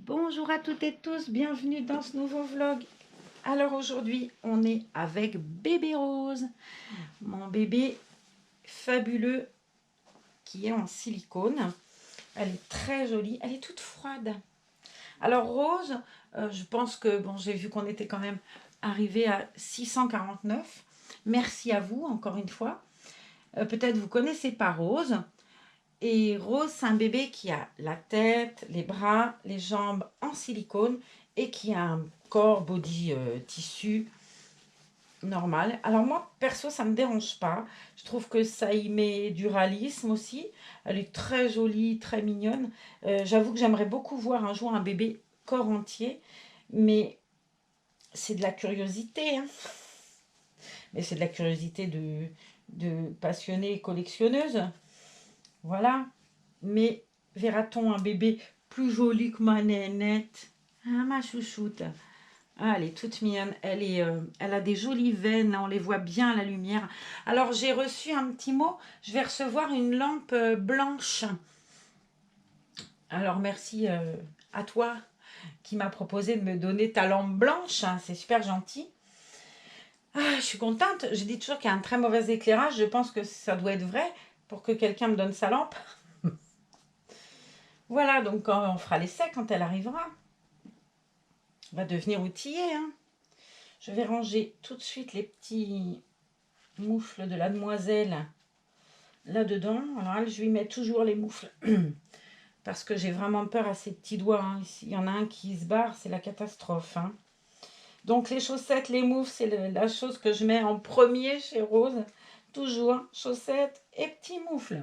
Bonjour à toutes et tous, bienvenue dans ce nouveau vlog. Alors aujourd'hui, on est avec bébé Rose, mon bébé fabuleux qui est en silicone. Elle est très jolie, elle est toute froide. Alors Rose, je pense que, bon, j'ai vu qu'on était quand même arrivé à 649. Merci à vous, encore une fois. Peut-être vous connaissez pas Rose. Et Rose, c'est un bébé qui a la tête, les bras, les jambes en silicone et qui a un corps body tissu normal. Alors moi, perso, ça ne me dérange pas. Je trouve que ça y met du réalisme aussi. Elle est très jolie, très mignonne. J'avoue que j'aimerais beaucoup voir un jour un bébé corps entier, mais c'est de la curiosité, hein. Mais c'est de la curiosité de passionnée et collectionneuse. Voilà. Mais verra-t-on un bébé plus joli que ma nénette? Ah, ma chouchoute. Ah, elle est toute mignonne. Elle a des jolies veines, on les voit bien à la lumière. Alors, j'ai reçu un petit mot. Je vais recevoir une lampe blanche. Alors, merci à toi qui m'a proposé de me donner ta lampe blanche. C'est super gentil. Ah, je suis contente. Je dis toujours qu'il y a un très mauvais éclairage. Je pense que ça doit être vrai pour que quelqu'un me donne sa lampe. Voilà, donc quand on fera l'essai quand elle arrivera. On va devenir outillé, hein. Je vais ranger tout de suite les petits moufles de la demoiselle là-dedans. Alors elle, je lui mets toujours les moufles parce que j'ai vraiment peur à ses petits doigts, hein. Il y en a un qui se barre, c'est la catastrophe, hein. Donc les chaussettes, les moufles, c'est la chose que je mets en premier chez Rose. Toujours chaussettes et petits moufles.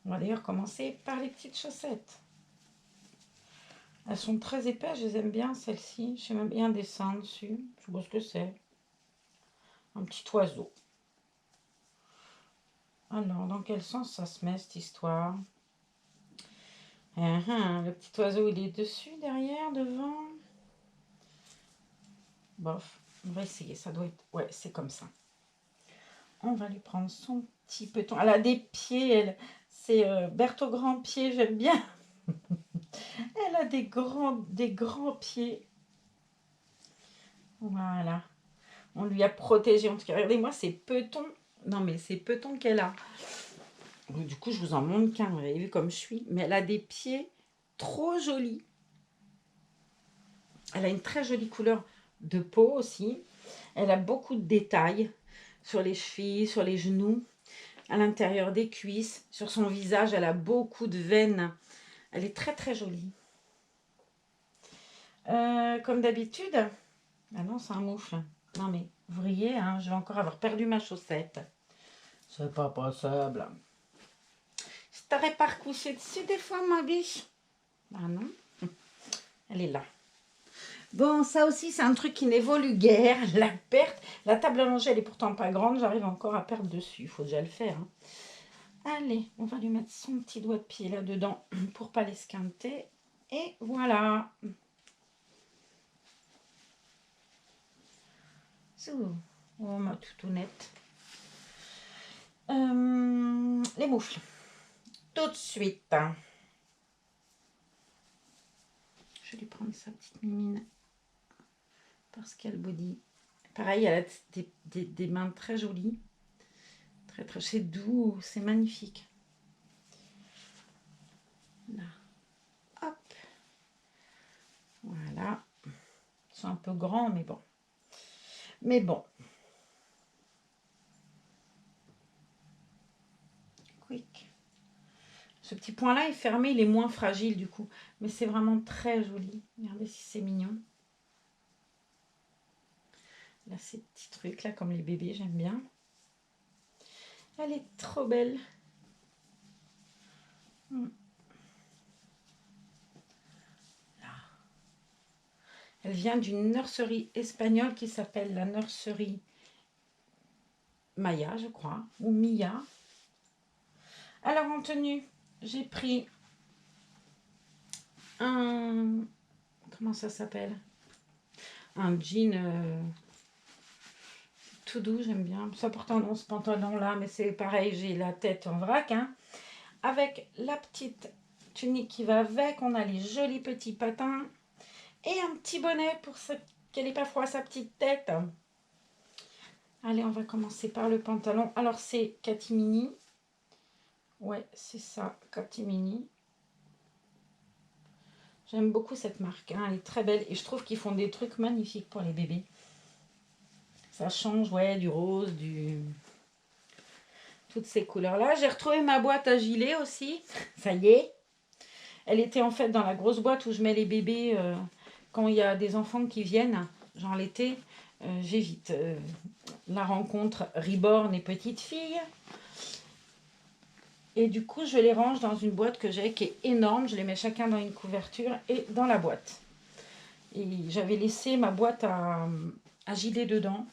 On va d'ailleurs commencer par les petites chaussettes. Elles sont très épaisses, je les aime bien celles-ci. Je sais même bien dessin dessus. Je sais pas ce que c'est. Un petit oiseau. Alors, dans quel sens ça se met cette histoire? Le petit oiseau, il est dessus, derrière, devant. Bof, on va essayer, ça doit être... Ouais, c'est comme ça. On va lui prendre son petit peton. Elle a des pieds, elle. C'est Berthe au grand pied, j'aime bien. Elle a des grands pieds. Voilà. On lui a protégé. En tout cas, regardez-moi ces petons. Non, mais ces petons qu'elle a. Du coup, je vous en montre qu'un. Vous avez vu comme je suis. Mais elle a des pieds trop jolis. Elle a une très jolie couleur de peau aussi. Elle a beaucoup de détails sur les chevilles, sur les genoux, à l'intérieur des cuisses. Sur son visage, elle a beaucoup de veines. Elle est très très jolie. Comme d'habitude. Ah non, c'est un moufle. Non mais, vous riez, hein, je vais encore avoir perdu ma chaussette. C'est pas possible. Je t'aurais pas recouché dessus des fois, ma biche. Ah non. Elle est là. Bon, ça aussi, c'est un truc qui n'évolue guère. La perte. La table à manger, elle est pourtant pas grande. J'arrive encore à perdre dessus. Il faut déjà le faire, hein. Allez, on va lui mettre son petit doigt de pied là-dedans pour pas l'esquinter. Et voilà. Oh, ma toutounette. Les moufles. Tout de suite. Je vais lui prendre sa petite mimine. Parce qu'elle body. Pareil, elle a des mains très jolies. Très, très, c'est doux, c'est magnifique. Là. Hop. Voilà. Ils sont un peu grands, mais bon. Mais bon. Quick. Ce petit point-là est fermé, il est moins fragile du coup. Mais c'est vraiment très joli. Regardez si c'est mignon. Là, ces petits trucs là, comme les bébés, j'aime bien. Elle est trop belle. Là. Elle vient d'une nurserie espagnole qui s'appelle la nurserie Maya, je crois, ou Mia. Alors en tenue, j'ai pris un... Comment ça s'appelle? Un jean tout doux, j'aime bien. Ça pourtant non, ce pantalon-là, mais c'est pareil, j'ai la tête en vrac, hein. Avec la petite tunique qui va avec. On a les jolis petits patins. Et un petit bonnet pour qu'elle n'ait pas froid à sa petite tête. Allez, on va commencer par le pantalon. Alors, c'est Catimini. Ouais, c'est ça, Catimini. J'aime beaucoup cette marque. Hein, elle est très belle. Et je trouve qu'ils font des trucs magnifiques pour les bébés. Ça change, ouais, du rose, toutes ces couleurs-là. J'ai retrouvé ma boîte à gilets aussi. Ça y est. Elle était en fait dans la grosse boîte où je mets les bébés quand il y a des enfants qui viennent. Genre l'été, j'évite la rencontre Reborn et petite fille. Et du coup, je les range dans une boîte que j'ai qui est énorme. Je les mets chacun dans une couverture et dans la boîte. Et j'avais laissé ma boîte à gilets dedans.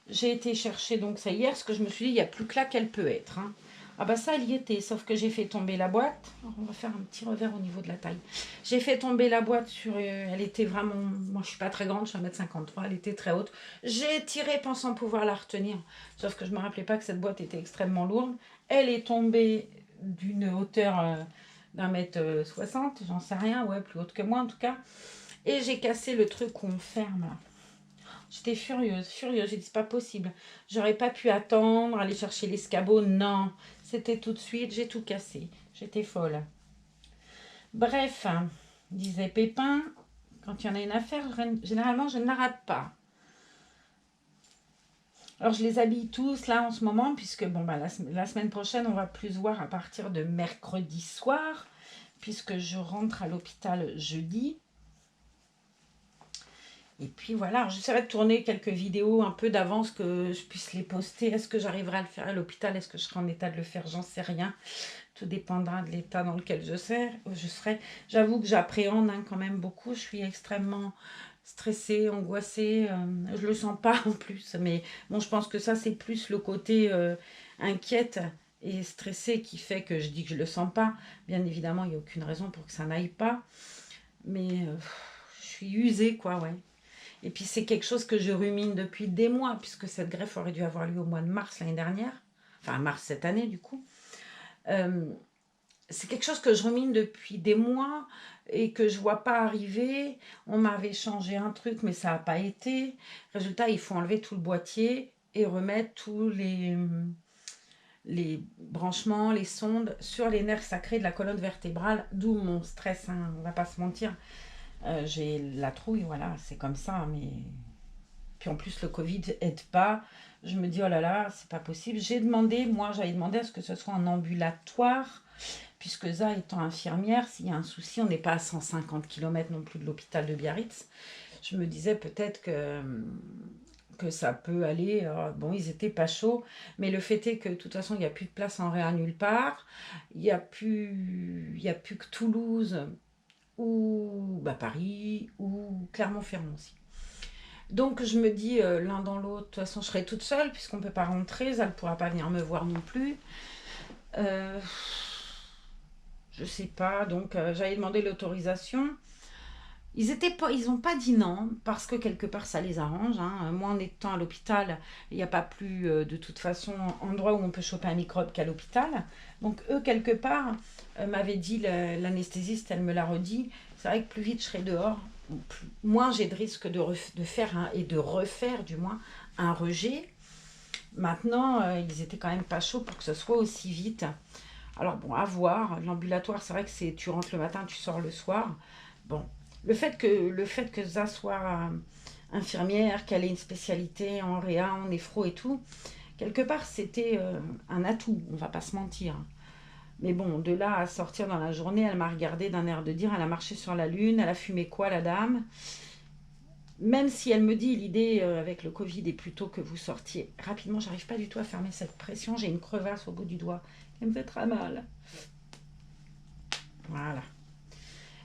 J'ai été chercher donc ça hier, parce que je me suis dit, il n'y a plus que là qu'elle peut être. Hein. Ah bah ça, elle y était, sauf que j'ai fait tomber la boîte. Alors, on va faire un petit revers au niveau de la taille. J'ai fait tomber la boîte sur... elle était vraiment... Moi, je suis pas très grande, je suis 1m53, elle était très haute. J'ai tiré pensant pouvoir la retenir. Sauf que je me rappelais pas que cette boîte était extrêmement lourde. Elle est tombée d'une hauteur d'1m60, j'en sais rien, ouais, plus haute que moi en tout cas. Et j'ai cassé le truc qu'on ferme là. J'étais furieuse. J'ai dit, c'est pas possible. J'aurais pas pu attendre, aller chercher l'escabeau. Non, c'était tout de suite, j'ai tout cassé. J'étais folle. Bref, disait Pépin, quand il y en a une affaire, généralement, je ne la rate pas. Alors, je les habille tous là en ce moment, puisque bon, bah, la semaine prochaine, on va plus se voir à partir de mercredi soir, puisque je rentre à l'hôpital jeudi. Et puis voilà, j'essaierai de tourner quelques vidéos un peu d'avance que je puisse les poster. Est-ce que j'arriverai à le faire à l'hôpital? Est-ce que je serai en état de le faire? J'en sais rien. Tout dépendra de l'état dans lequel je serai. J'avoue que j'appréhende quand même beaucoup. Je suis extrêmement stressée, angoissée. Je le sens pas en plus. Mais bon, je pense que ça, c'est plus le côté inquiète et stressée qui fait que je dis que je le sens pas. Bien évidemment, il n'y a aucune raison pour que ça n'aille pas. Mais je suis usée, quoi, ouais. Et puis c'est quelque chose que je rumine depuis des mois, puisque cette greffe aurait dû avoir lieu au mois de mars l'année dernière, enfin mars cette année du coup. C'est quelque chose que je rumine depuis des mois et que je vois pas arriver. On m'avait changé un truc, mais ça n'a pas été. Résultat, il faut enlever tout le boîtier et remettre tous les branchements, les sondes sur les nerfs sacrés de la colonne vertébrale, d'où mon stress, hein, on va pas se mentir. J'ai la trouille, voilà, c'est comme ça, mais... Puis en plus, le Covid aide pas. Je me dis, oh là là, c'est pas possible. J'avais demandé à ce que ce soit en ambulatoire, puisque ça, étant infirmière, s'il y a un souci, on n'est pas à 150 km non plus de l'hôpital de Biarritz. Je me disais peut-être que ça peut aller. Bon, ils étaient pas chauds, mais le fait est que de toute façon, il n'y a plus de place en réa nulle part. Il n'y a plus que Toulouse ou Paris ou Clermont-Ferrand aussi. Donc je me dis l'un dans l'autre, de toute façon je serai toute seule puisqu'on ne peut pas rentrer, ça ne pourra pas venir me voir non plus. Je sais pas, donc j'avais demandé l'autorisation. Ils n'ont pas dit non, parce que quelque part ça les arrange. Hein. Moi en étant à l'hôpital, il n'y a pas plus de toute façon endroit où on peut choper un microbe qu'à l'hôpital. Donc eux quelque part m'avaient dit, l'anesthésiste, elle me l'a redit, c'est vrai que plus vite je serai dehors, moins j'ai de risque de faire et de refaire du moins un rejet. Maintenant, ils étaient quand même pas chauds pour que ce soit aussi vite. Alors bon, à voir. L'ambulatoire, c'est vrai que tu rentres le matin, tu sors le soir. Bon, le fait que ça soit infirmière, qu'elle ait une spécialité en réa, en néphro et tout, quelque part c'était un atout, on va pas se mentir. Mais bon, de là à sortir dans la journée, elle m'a regardé d'un air de dire, elle a marché sur la lune, elle a fumé quoi la dame? Même si elle me dit, l'idée avec le Covid est plutôt que vous sortiez rapidement, j'arrive pas du tout à fermer cette pression, j'ai une crevasse au bout du doigt, elle me fait très mal. Voilà.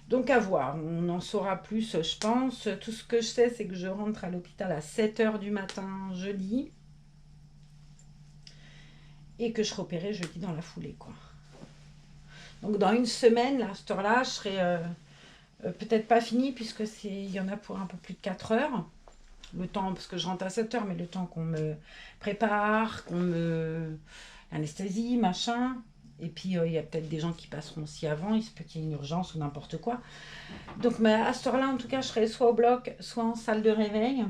Donc à voir, on en saura plus je pense. Tout ce que je sais, c'est que je rentre à l'hôpital à 7h du matin jeudi. Et que je serai opérée jeudi dans la foulée, quoi. Donc dans une semaine, là, à cette heure-là, je serai peut-être pas finie, puisque il y en a pour un peu plus de 4 heures. Le temps, parce que je rentre à 7h, mais le temps qu'on me prépare, qu'on me... anesthésie, machin. Et puis, il y a peut-être des gens qui passeront aussi avant. Il se peut qu'il y ait une urgence ou n'importe quoi. Donc, mais à cette heure-là, en tout cas, je serai soit au bloc, soit en salle de réveil.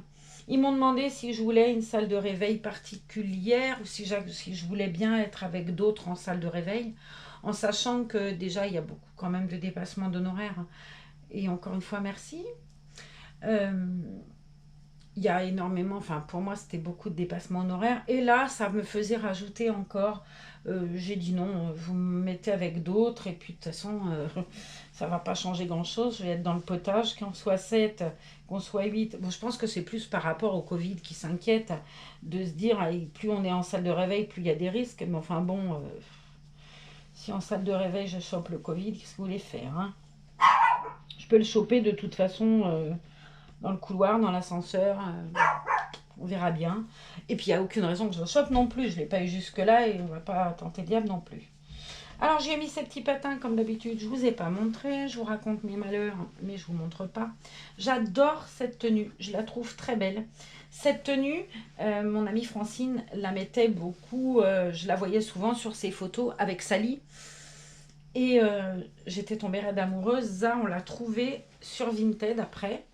Ils m'ont demandé si je voulais une salle de réveil particulière ou si je voulais bien être avec d'autres en salle de réveil, en sachant que déjà, il y a beaucoup quand même de dépassements d'honoraires. Et encore une fois, merci. Euh, il y a énormément, enfin pour moi c'était beaucoup de dépassements honoraires. Et là, ça me faisait rajouter encore. J'ai dit non, vous me mettez avec d'autres. Et puis de toute façon, ça va pas changer grand-chose. Je vais être dans le potage, qu'on soit 7, qu'on soit 8. Bon, je pense que c'est plus par rapport au Covid qui s'inquiète de se dire, plus on est en salle de réveil, plus il y a des risques. Mais enfin bon, si en salle de réveil je chope le Covid, qu'est-ce que vous voulez faire, hein? Je peux le choper de toute façon dans le couloir, dans l'ascenseur. On verra bien. Et puis, il n'y a aucune raison que je le chope non plus. Je ne l'ai pas eu jusque-là et on ne va pas tenter le diable non plus. Alors, j'ai mis ces petits patins comme d'habitude. Je ne vous ai pas montré. Je vous raconte mes malheurs, mais je ne vous montre pas. J'adore cette tenue. Je la trouve très belle. Cette tenue, mon amie Francine la mettait beaucoup. Je la voyais souvent sur ses photos avec Sally. Et j'étais tombée raide amoureuse. Ça, on l'a trouvée sur Vinted après.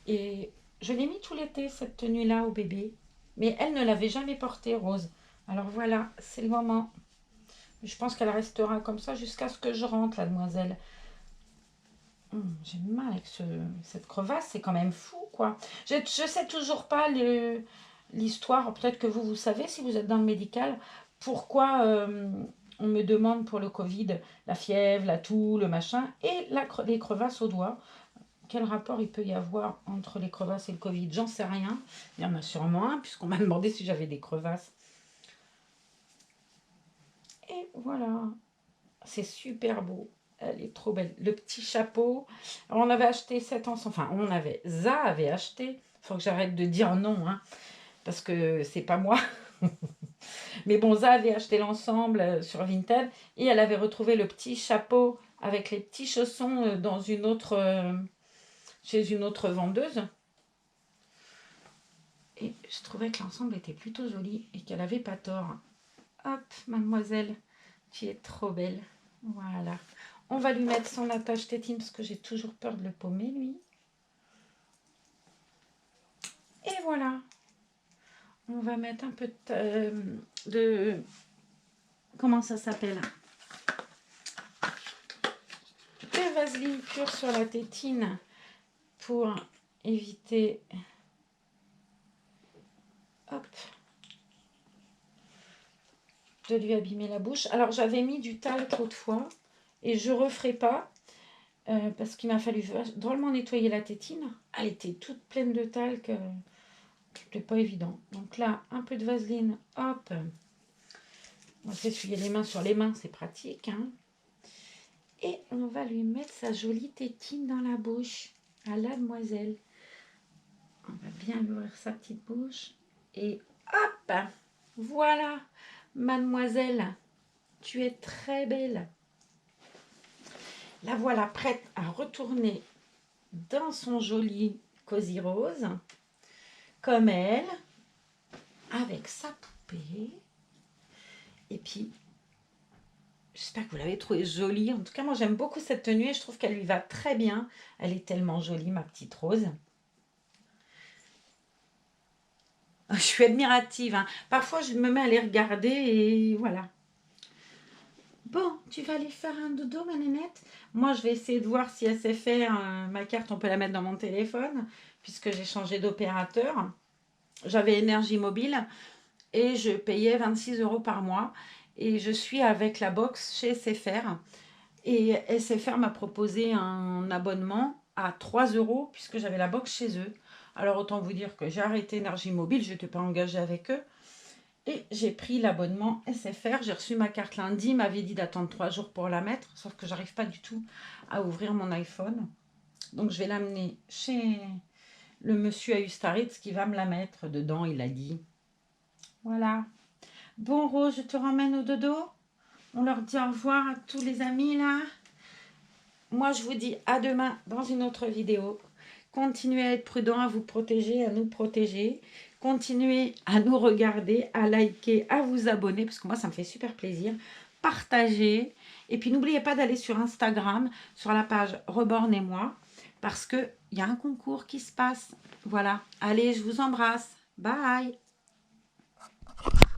Et je l'ai mis tout l'été, cette tenue-là, au bébé. Mais elle ne l'avait jamais portée, Rose. Alors voilà, c'est le moment. Je pense qu'elle restera comme ça jusqu'à ce que je rentre, la demoiselle. J'ai mal avec cette crevasse, c'est quand même fou, quoi. Je sais toujours pas l'histoire, peut-être que vous savez, si vous êtes dans le médical, pourquoi on me demande pour le Covid la fièvre, la toux, le machin, et les crevasses au doigt. Quel rapport il peut y avoir entre les crevasses et le Covid? J'en sais rien. Il y en a sûrement un, puisqu'on m'a demandé si j'avais des crevasses. Et voilà. C'est super beau. Elle est trop belle. Le petit chapeau. Alors, on avait acheté cet ensemble. Enfin, Za avait acheté. Il faut que j'arrête de dire non, hein, parce que c'est pas moi. Mais bon, Za avait acheté l'ensemble sur Vinted. Et elle avait retrouvé le petit chapeau avec les petits chaussons dans chez une autre vendeuse. Et je trouvais que l'ensemble était plutôt joli et qu'elle avait pas tort. Hop, mademoiselle, tu es trop belle. Voilà. On va lui mettre son attache tétine parce que j'ai toujours peur de le paumer, lui. Et voilà. On va mettre un peu de comment ça s'appelle? De vaseline pure sur la tétine pour éviter... Hop. De lui abîmer la bouche. Alors, j'avais mis du talc autrefois et je ne referai pas parce qu'il m'a fallu drôlement nettoyer la tétine. Elle était toute pleine de talc. C'était pas évident. Donc là, un peu de vaseline. Hop. On va s'essuyer les mains sur les mains. C'est pratique. Hein. Et on va lui mettre sa jolie tétine dans la bouche à la demoiselle. On va bien lui ouvrir sa petite bouche. Et hop. Voilà. Mademoiselle, tu es très belle. La voilà prête à retourner dans son joli cosy rose, comme elle, avec sa poupée. Et puis, j'espère que vous l'avez trouvée jolie. En tout cas, moi, j'aime beaucoup cette tenue et je trouve qu'elle lui va très bien. Elle est tellement jolie, ma petite Rose. Je suis admirative. Hein. Parfois, je me mets à les regarder et voilà. Bon, tu vas aller faire un dodo, ma nénette. Moi, je vais essayer de voir si elle sait faire ma carte. On peut la mettre dans mon téléphone, puisque j'ai changé d'opérateur. J'avais Énergie Mobile et je payais 26 € par mois. Et je suis avec la box chez SFR. Et SFR m'a proposé un abonnement à 3 €, puisque j'avais la box chez eux. Alors, autant vous dire que j'ai arrêté Énergie Mobile, je n'étais pas engagée avec eux. Et j'ai pris l'abonnement SFR. J'ai reçu ma carte lundi. Il m'avait dit d'attendre 3 jours pour la mettre. Sauf que j'arrive pas du tout à ouvrir mon iPhone. Donc, je vais l'amener chez le monsieur à Ustaritz qui va me la mettre dedans, il a dit. Voilà. Bon, Rose, je te ramène au dodo. On leur dit au revoir à tous les amis, là. Moi, je vous dis à demain dans une autre vidéo. Continuez à être prudents, à vous protéger, à nous protéger. Continuez à nous regarder, à liker, à vous abonner, parce que moi, ça me fait super plaisir. partager. Et puis, n'oubliez pas d'aller sur Instagram, sur la page Reborn et moi, parce qu'il y a un concours qui se passe. Voilà. Allez, je vous embrasse. Bye!